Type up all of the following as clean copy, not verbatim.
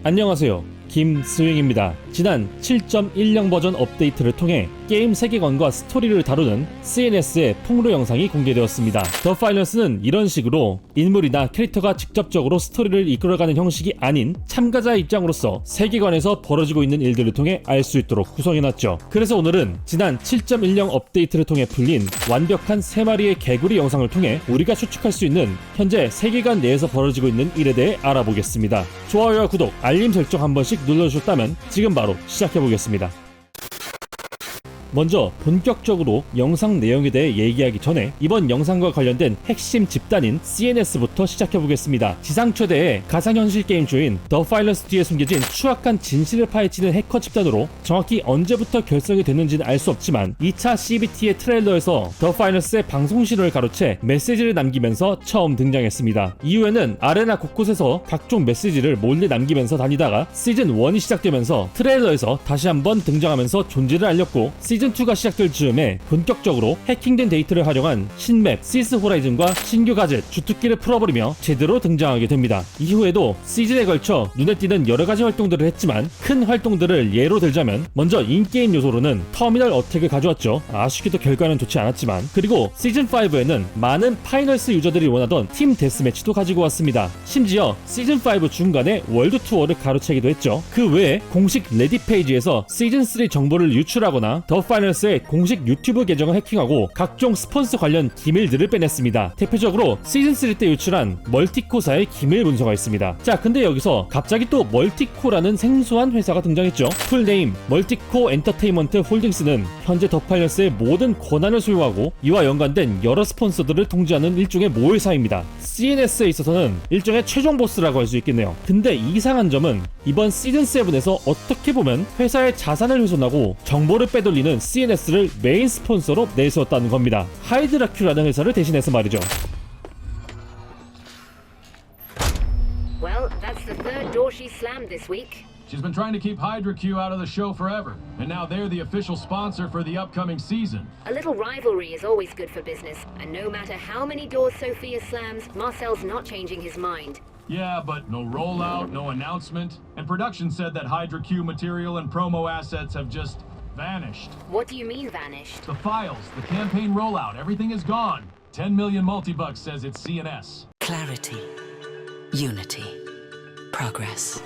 안녕하세요, 김스윙입니다. 지난 7.10 버전 업데이트를 통해 게임 세계관과 스토리를 다루는 CNS의 폭로 영상이 공개되었습니다. 더 파이널스는 이런 식으로 인물이나 캐릭터가 직접적으로 스토리를 이끌어가는 형식이 아닌 참가자의 입장으로서 세계관에서 벌어지고 있는 일들을 통해 알 수 있도록 구성해놨죠. 그래서 오늘은 지난 7.10 업데이트를 통해 풀린 완벽한 3마리의 개구리 영상을 통해 우리가 추측할 수 있는 현재 세계관 내에서 벌어지고 있는 일에 대해 알아보겠습니다. 좋아요와 구독, 알림 설정 한 번씩 눌러주셨다면 지금 바로 시작해보겠습니다. 먼저 본격적으로 영상 내용에 대해 얘기하기 전에 이번 영상과 관련된 핵심 집단인 CNS부터 시작해보겠습니다. 지상 최대의 가상현실 게임쇼인 더 파이널스 뒤에 숨겨진 추악한 진실을 파헤치는 해커 집단으로 정확히 언제부터 결성이 됐는지는 알 수 없지만 2차 CBT의 트레일러에서 더 파이널스의 방송 신호를 가로채 메시지를 남기면서 처음 등장했습니다. 이후에는 아레나 곳곳에서 각종 메시지를 몰래 남기면서 다니다가 시즌1이 시작되면서 트레일러에서 다시 한번 등장하면서 존재를 알렸고 시즌2가 시작될 즈음에 본격적으로 해킹된 데이터를 활용한 신맵 시스 호라이즌과 신규 가젯 주특기를 풀어버리며 제대로 등장하게 됩니다. 이후에도 시즌에 걸쳐 눈에 띄는 여러가지 활동들을 했지만 큰 활동들을 예로 들자면 먼저 인게임 요소로는 터미널 어택을 가져왔죠. 아쉽게도 결과는 좋지 않았지만, 그리고 시즌5에는 많은 파이널스 유저들이 원하던 팀 데스매치도 가지고 왔습니다. 심지어 시즌5 중간에 월드 투어를 가로채기도 했죠. 그 외에 공식 레딧 페이지에서 시즌3 정보를 유출하거나 더 파이널스의 공식 유튜브 계정을 해킹하고 각종 스폰서 관련 기밀들을 빼냈습니다. 대표적으로 시즌3 때 유출한 멀티코사의 기밀 문서가 있습니다. 자, 근데 여기서 갑자기 또 멀티코라는 생소한 회사가 등장했죠. 풀네임 멀티코 엔터테인먼트 홀딩스는 현재 더 파이널스의 모든 권한을 소유하고 이와 연관된 여러 스폰서들을 통제하는 일종의 모회사입니다. CNS에 있어서는 일종의 최종 보스라고 할 수 있겠네요. 근데 이상한 점은 이번 시즌7에서 어떻게 보면 회사의 자산을 훼손하고 정보를 빼돌리는 CNS를 메인 스폰서로 내세웠다는 겁니다. 하이드라큐라는 회사를 대신해서 말이죠. Well, that's the third door she slammed this week. She's been trying to keep HydraQ out of the show forever, and now they're the official sponsor for the upcoming season. A little rivalry is always good for business, and no matter how many doors Sophia slams, Marcel's not changing his mind. Yeah, but no rollout, no announcement, and production said that HydraQ material and promo assets have just vanished. What do you mean vanished? The files, the campaign rollout, everything is gone. 10 million multibucks says it's CNS. Clarity, unity, progress.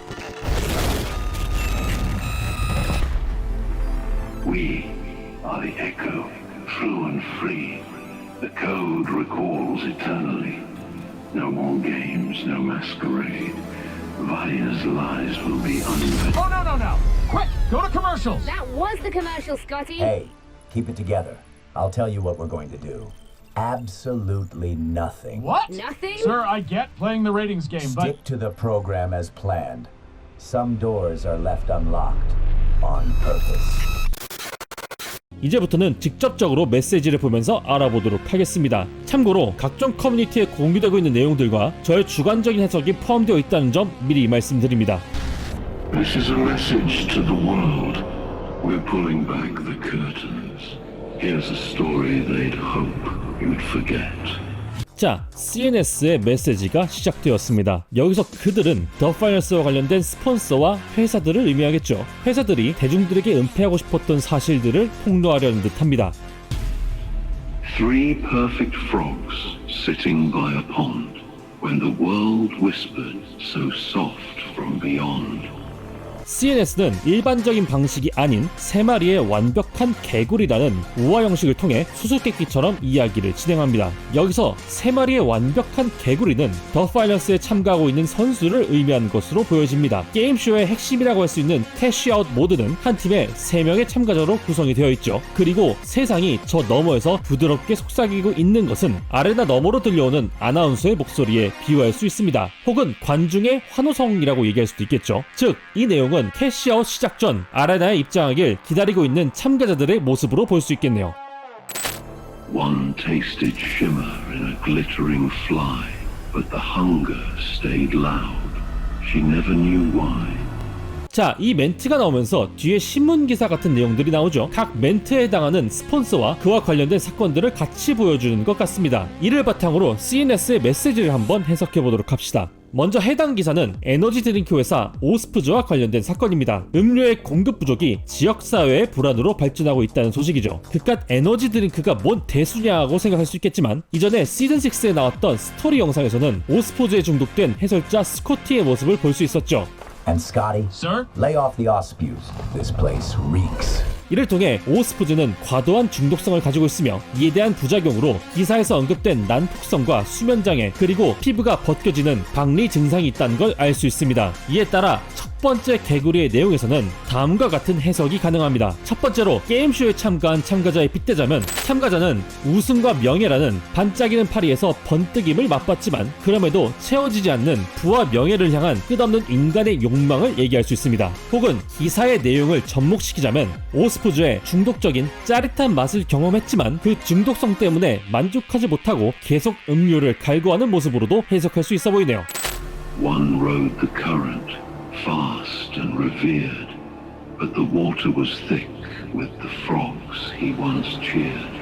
We are the echo, true and free. The code recalls eternally. No more games, no masquerade. Valia's lies will be unveiled. Oh, no! Quick, go to commercials! That was the commercial, Scotty! Hey, keep it together. I'll tell you what we're going to do. Absolutely nothing. What? Nothing? Sir, I get playing the ratings game, but... Stick to the program as planned. Some doors are left unlocked on purpose. 이제부터는 직접적으로 메시지를 보면서 알아보도록 하겠습니다. 참고로 각종 커뮤니티에 공유되고 있는 내용들과 저의 주관적인 해석이 포함되어 있다는 점 미리 말씀드립니다. This is a message to the world. We're pulling back the curtains. Here's a story they'd hope you'd forget. 자, CNS의 메시지가 시작되었습니다. 여기서 그들은 더 파이널스와 관련된 스폰서와 회사들을 의미하겠죠. 회사들이 대중들에게 은폐하고 싶었던 사실들을 폭로하려는 듯합니다. Three perfect frogs sitting by a pond when the world whispered so soft from beyond. CNS는 일반적인 방식이 아닌 3마리의 완벽한 개구리라는 우화 형식을 통해 수수께끼처럼 이야기를 진행합니다. 여기서 3마리의 완벽한 개구리는 더 파이널스에 참가하고 있는 선수를 의미하는 것으로 보여집니다. 게임쇼의 핵심이라고 할 수 있는 캐시아웃 모드는 한 팀에 3명의 참가자로 구성이 되어 있죠. 그리고 세상이 저 너머에서 부드럽게 속삭이고 있는 것은 아레나 너머로 들려오는 아나운서의 목소리에 비유할 수 있습니다. 혹은 관중의 환호성이라고 얘기할 수도 있겠죠. 즉, 이 내용은 캐시아웃 시작 전 아레나에 입장하길 기다리고 있는 참가자들의 모습으로 볼 수 있겠네요. One tasted shimmer in a glittering fly, but the hunger stayed loud. She never knew why. 자, 이 멘트가 나오면서 뒤에 신문기사 같은 내용들이 나오죠. 각 멘트에 해당하는 스폰서와 그와 관련된 사건들을 같이 보여주는 것 같습니다. 이를 바탕으로 CNS의 메시지를 한번 해석해보도록 합시다. 먼저 해당 기사는 에너지 드링크 회사 오스프즈와 관련된 사건입니다. 음료의 공급 부족이 지역사회의 불안으로 발전하고 있다는 소식이죠. 그깟 에너지 드링크가 뭔 대수냐고 생각할 수 있겠지만 이전에 시즌6에 나왔던 스토리 영상에서는 오스프즈에 중독된 해설자 스코티의 모습을 볼 수 있었죠. And Scotty, Sir? lay off the Ospuse. This place reeks. 이를 통해 오스프즈는 과도한 중독성을 가지고 있으며 이에 대한 부작용으로 기사에서 언급된 난폭성과 수면장애 그리고 피부가 벗겨지는 박리 증상이 있다는 걸 알 수 있습니다. 이에 따라 첫 번째 개구리의 내용에서는 다음과 같은 해석이 가능합니다. 첫 번째로 게임쇼에 참가한 참가자에 빗대자면 참가자는 우승과 명예라는 반짝이는 파리에서 번뜩임을 맛봤지만 그럼에도 채워지지 않는 부와 명예를 향한 끝없는 인간의 욕망을 얘기할 수 있습니다. 혹은 기사의 내용을 접목시키자면 오스프즈의 중독적인 짜릿한 맛을 경험했지만 그 중독성 때문에 만족하지 못하고 계속 음료를 갈구하는 모습으로도 해석할 수 있어 보이네요. One rode the current, fast and revered, but the water was thick with the frogs he once cheered.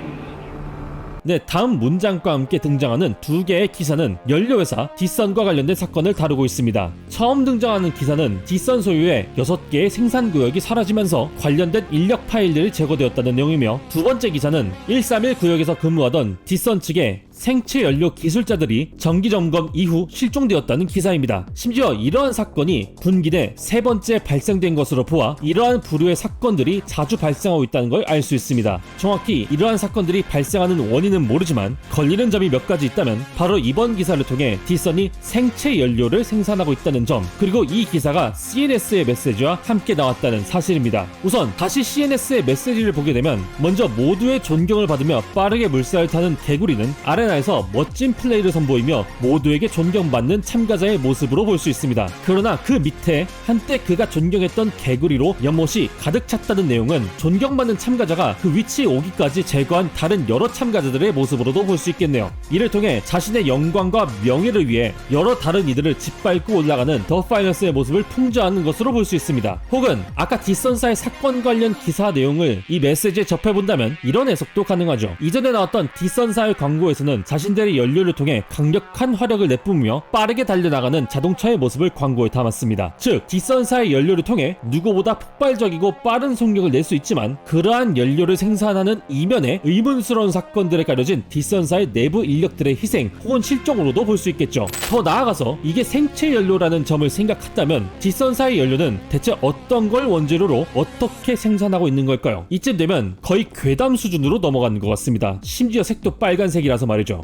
네, 다음 문장과 함께 등장하는 두 개의 기사는 연료회사 디선과 관련된 사건을 다루고 있습니다. 처음 등장하는 기사는 디선 소유의 6개의 생산구역이 사라지면서 관련된 인력 파일들이 제거되었다는 내용이며 두 번째 기사는 131 구역에서 근무하던 디선 측의 생체 연료 기술자들이 정기 점검 이후 실종되었다는 기사입니다. 심지어 이러한 사건이 분기 내 세 번째 발생된 것으로 보아 이러한 부류의 사건들이 자주 발생하고 있다는 걸 알 수 있습니다. 정확히 이러한 사건들이 발생하는 원인은 모르지만 걸리는 점이 몇 가지 있다면 바로 이번 기사를 통해 디선이 생체 연료를 생산하고 있다는 점 그리고 이 기사가 CNS의 메시지와 함께 나왔다는 사실입니다. 우선 다시 CNS의 메시지를 보게 되면 먼저 모두의 존경을 받으며 빠르게 물살을 타는 개구리는 아레나에서 멋진 플레이를 선보이며 모두에게 존경받는 참가자의 모습으로 볼 수 있습니다. 그러나 그 밑에 한때 그가 존경했던 개구리로 연못이 가득 찼다는 내용은 존경받는 참가자가 그 위치에 오기까지 제거한 다른 여러 참가자들의 모습으로도 볼 수 있겠네요. 이를 통해 자신의 영광과 명예를 위해 여러 다른 이들을 짓밟고 올라가는 더 파이널스의 모습을 풍자하는 것으로 볼 수 있습니다. 혹은 아까 디선사의 사건 관련 기사 내용을 이 메시지에 접해본다면 이런 해석도 가능하죠. 이전에 나왔던 디선사의 광고에서는 자신들의 연료를 통해 강력한 화력을 내뿜으며 빠르게 달려나가는 자동차의 모습을 광고에 담았습니다. 즉 디선사의 연료를 통해 누구보다 폭발적이고 빠른 속력을 낼 수 있지만 그러한 연료를 생산하는 이면에 의문스러운 사건들에 가려진 디선사의 내부 인력들의 희생 혹은 실종으로도 볼 수 있겠죠. 더 나아가서 이게 생체 연료라는 점을 생각한다면 디선사의 연료는 대체 어떤 걸 원재료로 어떻게 생산하고 있는 걸까요? 이쯤 되면 거의 괴담 수준으로 넘어가는 것 같습니다. 심지어 색도 빨간색이라서 말이죠.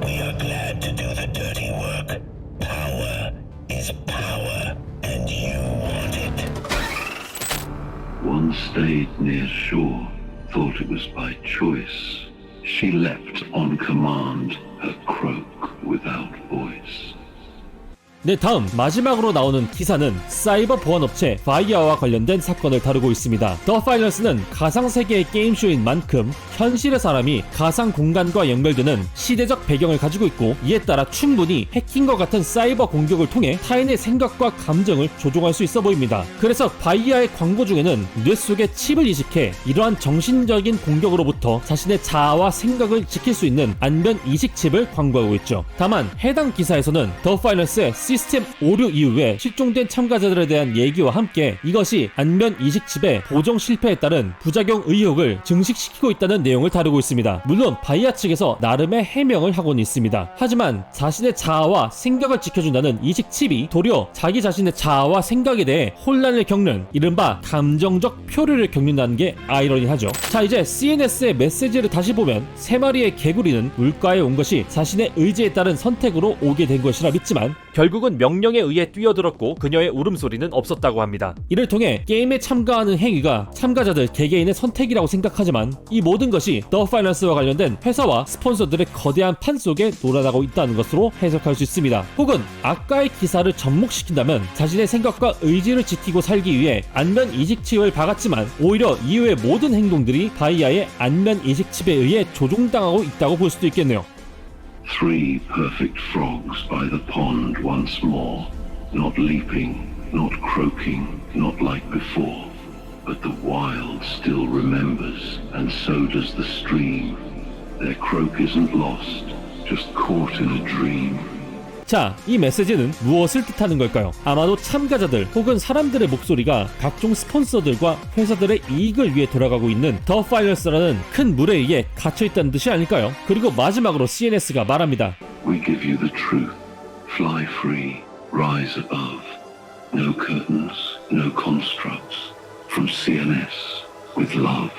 We are glad to do the dirty work. Power is power, and you want it. One stayed near shore, thought it was by choice. She leapt on command, her croak without voice. 네, 다음 마지막으로 나오는 기사는 사이버 보안업체 바이아와 관련된 사건을 다루고 있습니다. 더 파이널스는 가상세계의 게임쇼인 만큼 현실의 사람이 가상 공간과 연결되는 시대적 배경을 가지고 있고 이에 따라 충분히 해킹과 같은 사이버 공격을 통해 타인의 생각과 감정을 조종할 수 있어 보입니다. 그래서 바이아의 광고 중에는 뇌 속에 칩을 이식해 이러한 정신적인 공격으로부터 자신의 자아와 생각을 지킬 수 있는 안면 이식 칩을 광고하고 있죠. 다만 해당 기사에서는 더 파이널스의 시스템 오류 이후에 실종된 참가자들에 대한 얘기와 함께 이것이 안면 이식 칩의 보정 실패에 따른 부작용 의혹을 증식시키고 있다는 내용을 다루고 있습니다. 물론 바이아 측에서 나름의 해명을 하고는 있습니다. 하지만 자신의 자아와 생각을 지켜준다는 이식 칩이 도리어 자기 자신의 자아와 생각에 대해 혼란을 겪는 이른바 감정적 표류를 겪는다는 게 아이러니하죠. 자, 이제 CNS의 메시지를 다시 보면 세 마리의 개구리는 물가에 온 것이 자신의 의지에 따른 선택으로 오게 된 것이라 믿지만 결국은 명령에 의해 뛰어들었고 그녀의 울음소리는 없었다고 합니다. 이를 통해 게임에 참가하는 행위가 참가자들 개개인의 선택이라고 생각하지만 이 모든 것이 더 파이널스와 관련된 회사와 스폰서들의 거대한 판 속에 놀아나고 있다는 것으로 해석할 수 있습니다. 혹은 아까의 기사를 접목시킨다면 자신의 생각과 의지를 지키고 살기 위해 안면 이식칩을 박았지만 오히려 이후의 모든 행동들이 바이아의 안면 이식칩에 의해 조종당하고 있다고 볼 수도 있겠네요. Three perfect frogs by the pond once more, not leaping, not croaking, not like before, but the wild still remembers, and so does the stream. Their croak isn't lost, just caught in a dream. 자, 이 메시지는 무엇을 뜻하는 걸까요? 아마도 참가자들 혹은 사람들의 목소리가 각종 스폰서들과 회사들의 이익을 위해 돌아가고 있는 더 파일러스라는 큰 물에 의해 갇혀있다는 뜻이 아닐까요? 그리고 마지막으로 CNS가 말합니다. We give you the truth. Fly free. Rise above. No curtains. No constructs. From CNS. With love.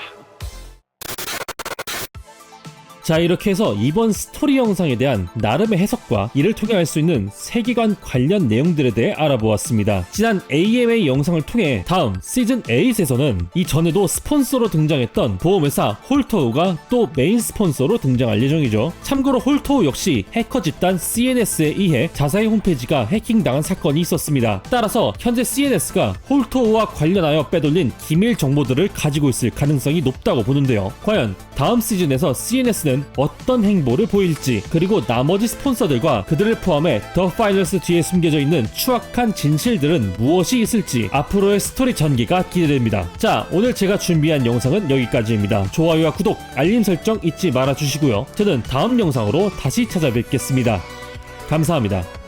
자, 이렇게 해서 이번 스토리 영상에 대한 나름의 해석과 이를 통해 알 수 있는 세계관 관련 내용들에 대해 알아보았습니다. 지난 AMA 영상을 통해 다음 시즌 8에서는 이전에도 스폰서로 등장했던 보험회사 홀터우가 또 메인 스폰서로 등장할 예정이죠. 참고로 홀터우 역시 해커 집단 CNS에 의해 자사의 홈페이지가 해킹당한 사건이 있었습니다. 따라서 현재 CNS가 홀터우와 관련하여 빼돌린 기밀 정보들을 가지고 있을 가능성이 높다고 보는데요. 과연 다음 시즌에서 CNS는 어떤 행보를 보일지, 그리고 나머지 스폰서들과 그들을 포함해 더 파일러스 뒤에 숨겨져 있는 추악한 진실들은 무엇이 있을지 앞으로의 스토리 전개가 기대됩니다. 자, 오늘 제가 준비한 영상은 여기까지입니다. 좋아요와 구독, 알림 설정 잊지 말아주시고요. 저는 다음 영상으로 다시 찾아뵙겠습니다. 감사합니다.